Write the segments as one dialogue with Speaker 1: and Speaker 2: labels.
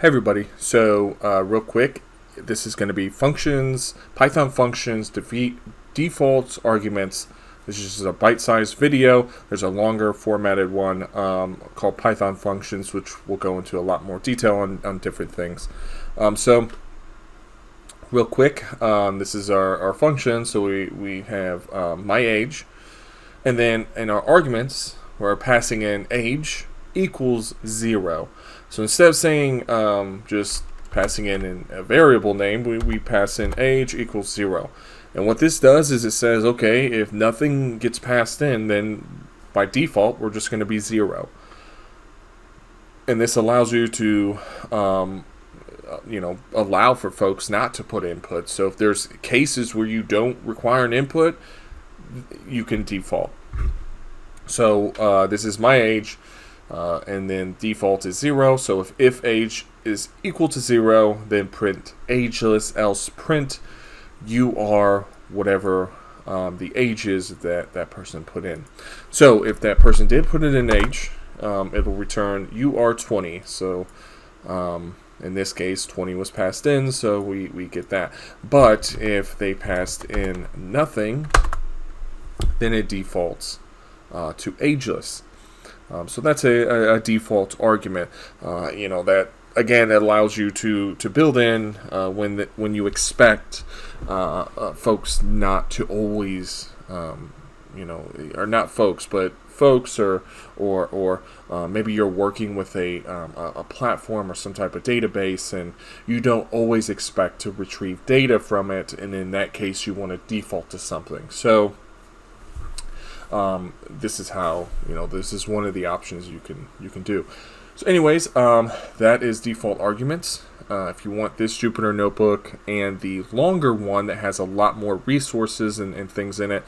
Speaker 1: Hey everybody, so real quick, this is going to be functions, Python functions, defaults, arguments. This is just a bite-sized video. There's a longer formatted one called Python functions, which will go into a lot more detail on different things. So real quick, this is our function. So we have my age, and then in our arguments, we're passing in age equals 0. So instead of saying just passing in a variable name, we pass in age equals 0. And what this does is it says, okay, if nothing gets passed in, then by default, we're just going to be 0. And this allows you to, allow for folks not to put input. So if there's cases where you don't require an input, you can default. So this is my age. And then default is 0. So if age is equal to 0, then print ageless, else print you are whatever the age is that person put in. So if that person did put it in age, it'll return you are 20. So in this case 20 was passed in, so we get that. But if they passed in nothing, then it defaults to ageless. So that's a default argument. That again, it allows you to build in when you expect folks not to always, or not folks, but folks or maybe you're working with a platform or some type of database, and you don't always expect to retrieve data from it, and in that case, you want to default to something. So this is how, this is one of the options you can do. So anyways, that is default arguments. If you want this Jupyter notebook and the longer one that has a lot more resources and things in it,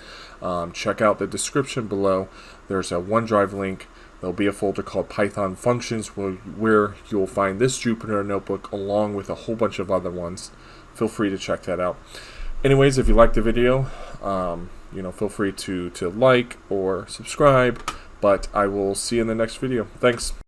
Speaker 1: check out the description below. There's a OneDrive link. There'll be a folder called Python functions where you'll find this Jupyter notebook along with a whole bunch of other ones. Feel free to check that out. Anyways, if you liked the video, feel free to like or subscribe, but I will see you in the next video. Thanks.